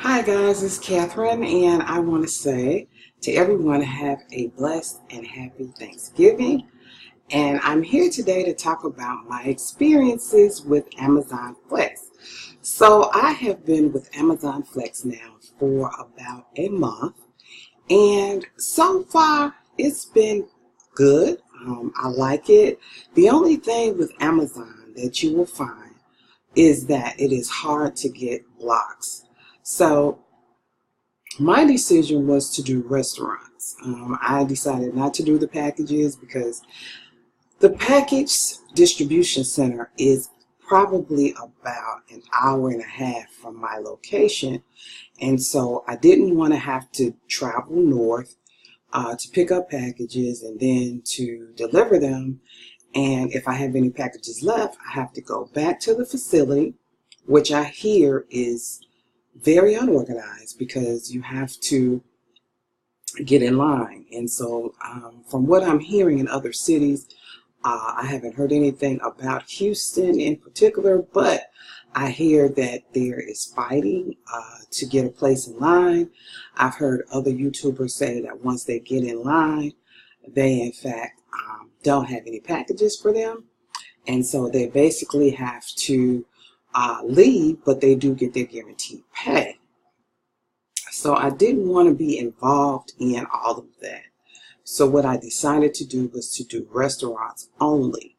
Hi guys, it's Catherine, and I want to say to everyone, have a blessed and happy Thanksgiving. And I'm here today to talk about my experiences with Amazon Flex. So I have been with Amazon Flex now for about a month, and so far it's been good. I like it. The only thing with Amazon that you will find is that it is hard to get blocks. So my decision was to do restaurants. I decided not to do the packages because the package distribution center is probably about an hour and a half from my location. And so I didn't want to have to travel north to pick up packages and then to deliver them. And if I have any packages left, I have to go back to the facility, which I hear is very unorganized because you have to get in line. And so from what I'm hearing in other cities, I haven't heard anything about Houston in particular, but I hear that there is fighting to get a place in line. I've heard other YouTubers say that once they get in line, they in fact don't have any packages for them. And so they basically have to leave, but they do get their guaranteed pay. So I didn't want to be involved in all of that. So what I decided to do was to do restaurants only.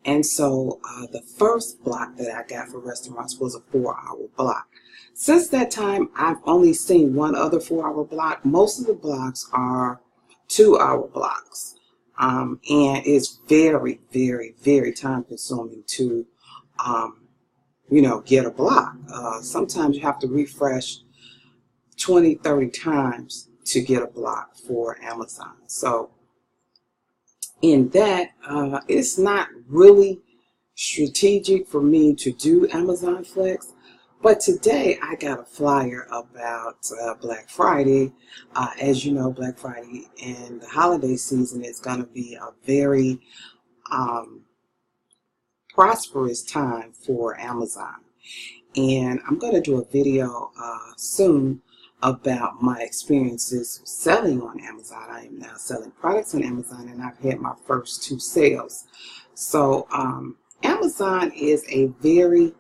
And so the first block that I got for restaurants was a 4-hour block. Since that time, I've only seen one other 4-hour block. Most of the blocks are 2-hour blocks. And it's very, very, very time consuming to, get a block. Sometimes you have to refresh 20, 30 times to get a block for Amazon. So in that, it's not really strategic for me to do Amazon Flex. But today I got a flyer about Black Friday. As you know, Black Friday and the holiday season is going to be a very prosperous time for Amazon. And I'm going to do a video soon about my experiences selling on Amazon. I am now selling products on Amazon, and I've had my first 2 sales. So Amazon is a very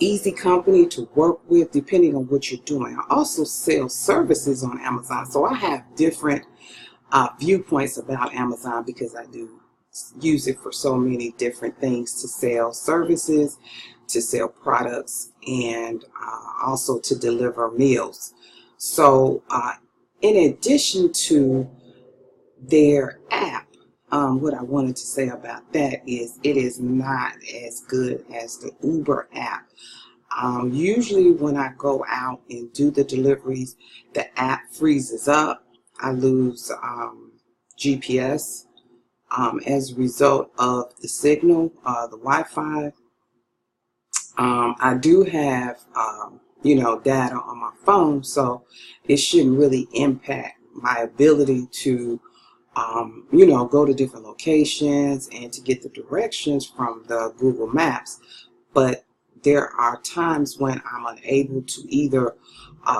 easy company to work with depending on what you're doing. I also sell services on Amazon, so I have different viewpoints about Amazon because I do use it for so many different things, to sell services, to sell products, and also to deliver meals. So in addition to their app, what I wanted to say about that is it is not as good as the Uber app. Usually when I go out and do the deliveries, the app freezes up. I lose GPS as a result of the signal, the Wi-Fi. I do have, data on my phone, so it shouldn't really impact my ability to, go to different locations and to get the directions from the Google Maps. But there are times when I'm unable to either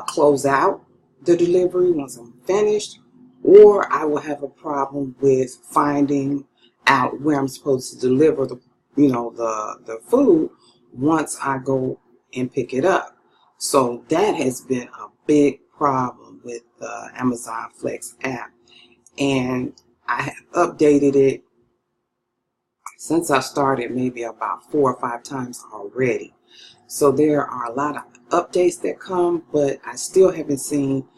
close out the delivery once I'm finished, or I will have a problem with finding out where I'm supposed to deliver the food once I go and pick it up. So that has been a big problem with the Amazon Flex app, and I have updated it since I started maybe about 4 or 5 times already. So there are a lot of updates that come, but I still haven't seen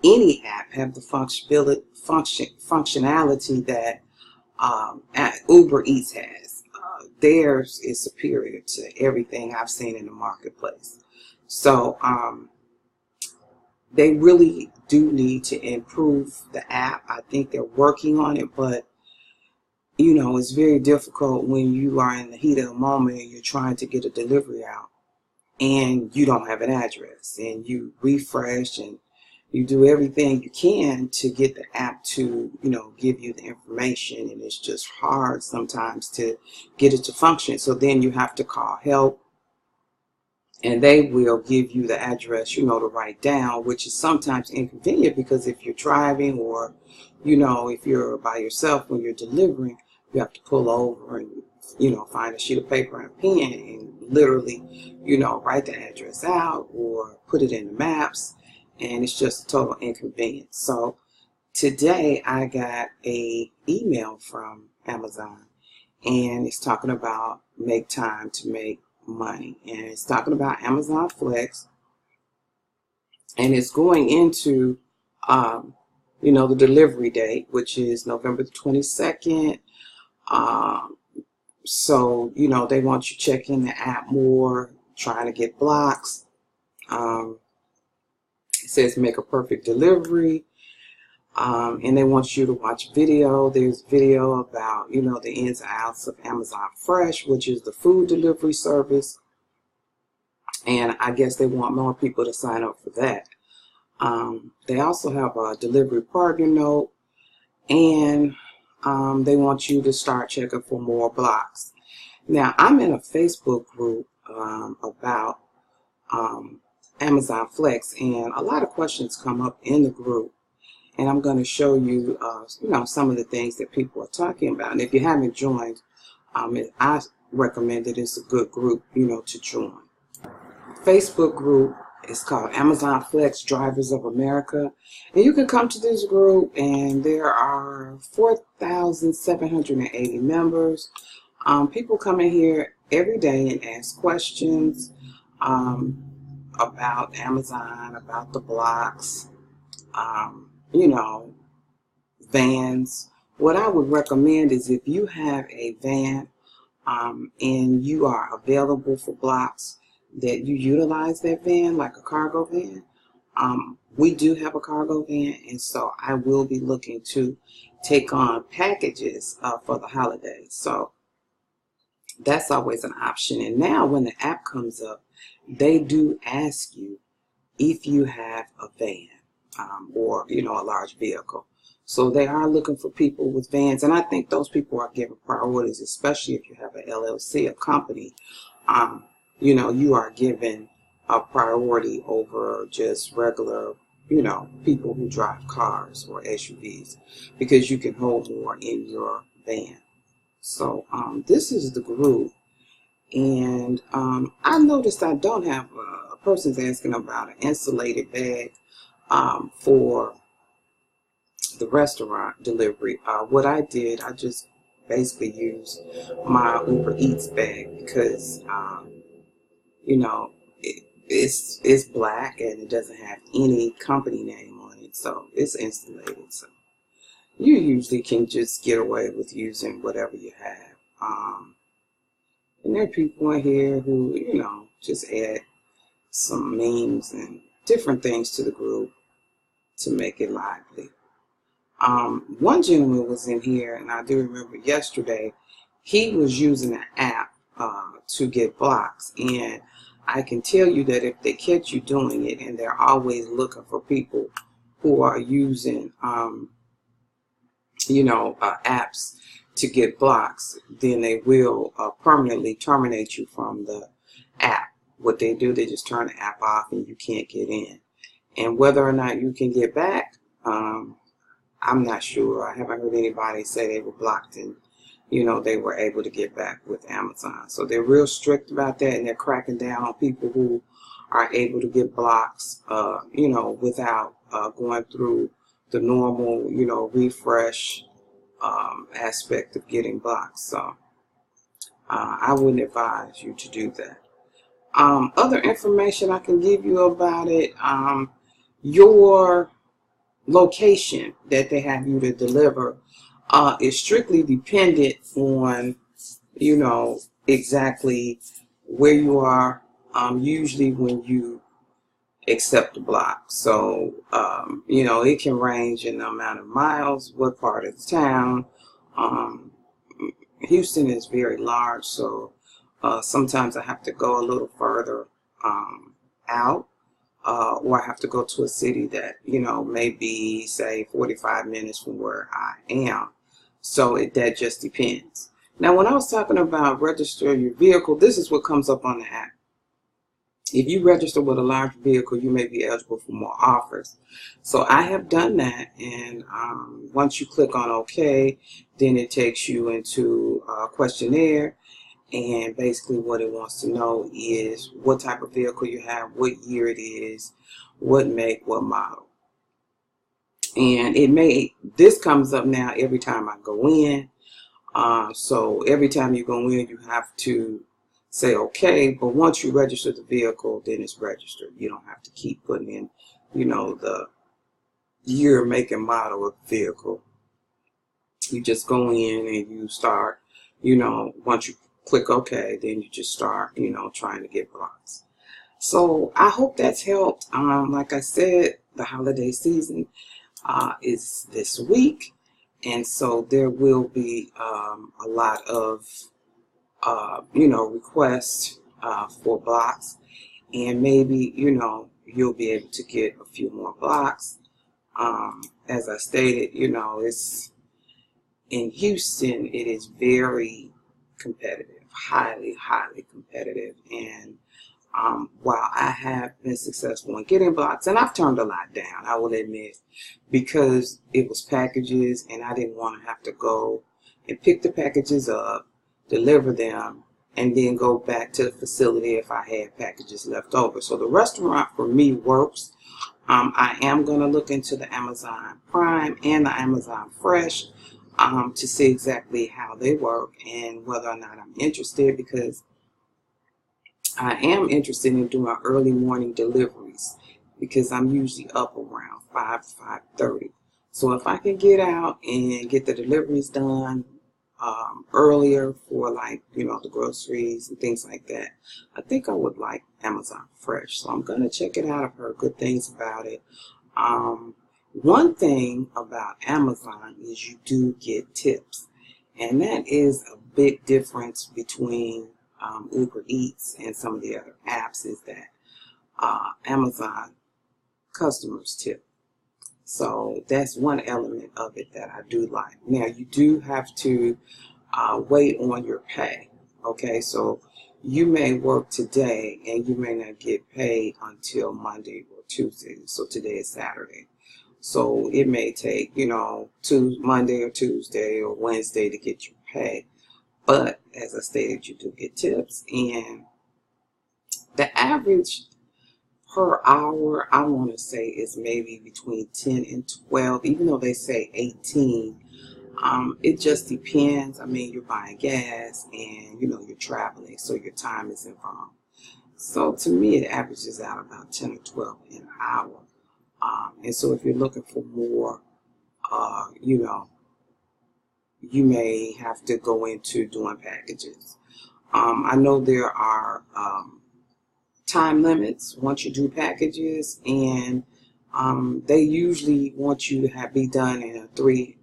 any app have the functionality that Uber Eats has. Theirs is superior to everything I've seen in the marketplace. So they really do need to improve the app. I think they're working on it, but it's very difficult when you are in the heat of the moment and you're trying to get a delivery out and you don't have an address, and you refresh and you do everything you can to get the app to, give you the information, and it's just hard sometimes to get it to function. So then you have to call help, and they will give you the address, to write down, which is sometimes inconvenient because if you're driving or, if you're by yourself when you're delivering, you have to pull over and, find a sheet of paper and a pen and literally, write the address out or put it in the maps, and it's just a total inconvenience. So today I got a email from Amazon, and it's talking about make time to make money, and it's talking about Amazon Flex, and it's going into the delivery date, which is November the 22nd. So they want you checking the app more, trying to get blocks. It says make a perfect delivery, and they want you to watch video. There's video about the ins and outs of Amazon Fresh, which is the food delivery service, and I guess they want more people to sign up for that. They also have a delivery partner note, and they want you to start checking for more blocks. Now, I'm in a Facebook group about Amazon Flex, and a lot of questions come up in the group, and I'm going to show you, some of the things that people are talking about. And if you haven't joined, I recommend that it's a good group, to join. Facebook group is called Amazon Flex Drivers of America, and you can come to this group, and there are 4,780 members. People come in here every day and ask questions about Amazon, about the blocks, vans. What I would recommend is if you have a van and you are available for blocks, that you utilize that van like a cargo van. We do have a cargo van, and so I will be looking to take on packages for the holidays. So that's always an option. And now when the app comes up, they do ask you if you have a van or a large vehicle. So they are looking for people with vans, and I think those people are given priorities, especially if you have an LLC, a company. You are given a priority over just regular, people who drive cars or SUVs, because you can hold more in your van. So this is the group, and I noticed I don't have a person's asking about an insulated bag for the restaurant delivery. What I did, I just basically used my Uber Eats bag because it's black and it doesn't have any company name on it, so it's insulated. So you usually can just get away with using whatever you have. And there are people in here who, just add some memes and different things to the group to make it lively. One gentleman was in here, and I do remember yesterday, he was using an app to get blocks, and I can tell you that if they catch you doing it, and they're always looking for people who are using, apps to get blocks, then they will permanently terminate you from the app. What they do, they just turn the app off and you can't get in. And whether or not you can get back, I'm not sure. I haven't heard anybody say they were blocked and they were able to get back with Amazon. So they're real strict about that, and they're cracking down on people who are able to get blocks, without going through the normal, refresh aspect of getting blocks. So I wouldn't advise you to do that. Other information I can give you about it, your location that they have you to deliver is strictly dependent on, exactly where you are, usually when you accept the block. So, it can range in the amount of miles, what part of the town. Houston is very large, so sometimes I have to go a little further out, or I have to go to a city that, maybe say 45 minutes from where I am. So that just depends. Now, when I was talking about register your vehicle, this is what comes up on the app. If you register with a large vehicle, you may be eligible for more offers. So I have done that, and once you click on OK, then it takes you into a questionnaire, and basically what it wants to know is what type of vehicle you have, what year it is, what make, what model. And this comes up now every time I go in. So every time you go in, you have to say okay, but once you register the vehicle, then it's registered. You don't have to keep putting in, the year, make, and model of the vehicle. You just go in and you start, once you click okay, then you just start, trying to get blocks. So I hope that's helped. Like I said, the holiday season is this week, and so there will be a lot of requests for blocks, and maybe you'll be able to get a few more blocks. As I stated, it's in Houston, it is very competitive, highly competitive, and while I have been successful in getting blocks, and I've turned a lot down, I will admit, because it was packages and I didn't want to have to go and pick the packages up, deliver them, and then go back to the facility if I had packages left over. So the restaurant for me works. I am going to look into the Amazon Prime and the Amazon Fresh to see exactly how they work and whether or not I'm interested, because I am interested in doing early morning deliveries because I'm usually up around 5 to 5:30. So if I can get out and get the deliveries done earlier for, like, the groceries and things like that, I think I would like Amazon Fresh. So I'm going to check it out. I've heard good things about it. One thing about Amazon is you do get tips, and that is a big difference between Uber Eats and some of the other apps, is that Amazon customers tip. So that's one element of it that I do like. Now, you do have to wait on your pay. Okay, so you may work today and you may not get paid until Monday or Tuesday. So today is Saturday. So it may take, Monday or Tuesday or Wednesday to get your pay. But as I stated, you do get tips, and the average per hour, I want to say, is maybe between 10 and 12, even though they say 18. It just depends. I mean, you're buying gas and, you're traveling, so your time is involved. So to me, it averages out about 10 or 12 an hour. And so if you're looking for more, you may have to go into doing packages. I know there are time limits once you do packages, and they usually want you to be done in a 3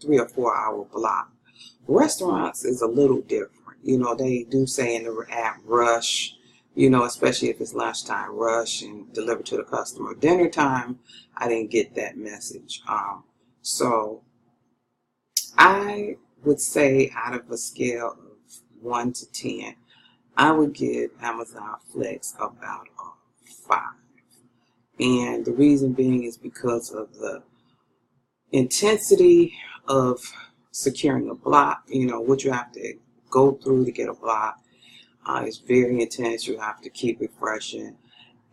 or 4 hour block. Restaurants is a little different. They do say in the app rush, especially if it's lunchtime, rush and deliver to the customer. Dinner time, I didn't get that message. So I would say, out of a scale of 1 to 10, I would give Amazon Flex about a 5. And the reason being is because of the intensity of securing a block. What you have to go through to get a block is very intense. You have to keep refreshing.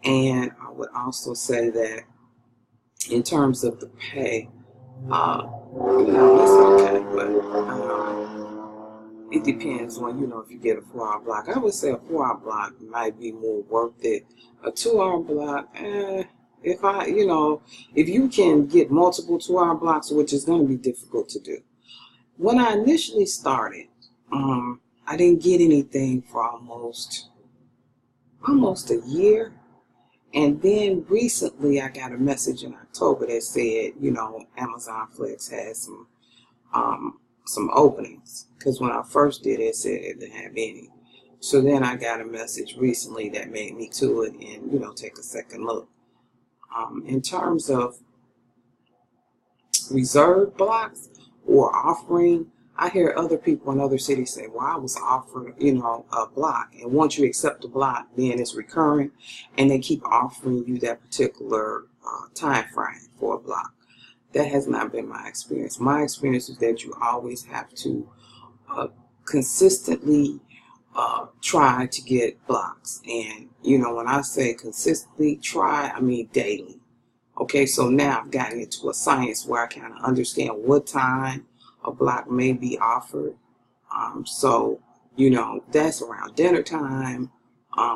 And I would also say that in terms of the pay, it's okay, but it depends on, if you get a 4-hour block. I would say a 4-hour block might be more worth it. A 2-hour block, if you can get multiple 2-hour blocks, which is going to be difficult to do. When I initially started, I didn't get anything for almost a year. And then recently I got a message in October that said, Amazon Flex has some openings. Because when I first did it said it didn't have any. So then I got a message recently that made me to it and, take a second look. In terms of reserved blocks or offering, I hear other people in other cities say, well, I was offered, you know, a block. And once you accept the block, then it's recurring, and they keep offering you that particular time frame for a block. That has not been my experience. My experience is that you always have to consistently try to get blocks. And, you know, when I say consistently try, I mean daily. Okay, so now I've gotten into a science where I kind of understand what time a block may be offered. So, you know, that's around dinner time.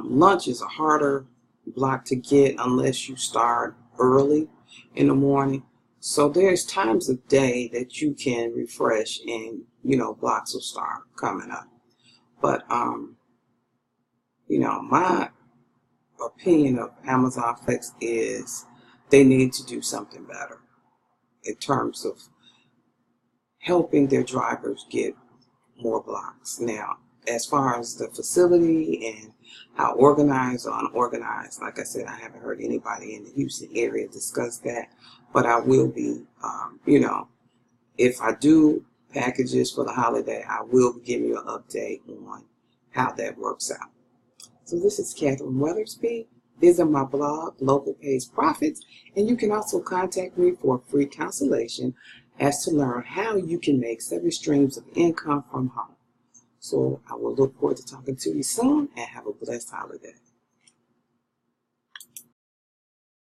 Lunch is a harder block to get unless you start early in the morning. So there's times of day that you can refresh and, you know, blocks will start coming up. But, you know, my opinion of Amazon Flex is they need to do something better in terms of helping their drivers get more blocks. Now, as far as the facility and how organized or unorganized, like I said, I haven't heard anybody in the Houston area discuss that, but I will be, you know, if I do packages for the holiday, I will be giving you an update on how that works out. So this is Catherine Weathersby. Visit my blog, Local Pays Profits, and you can also contact me for a free consultation as to learn how you can make 7 streams of income from home. So I will look forward to talking to you soon, and have a blessed holiday.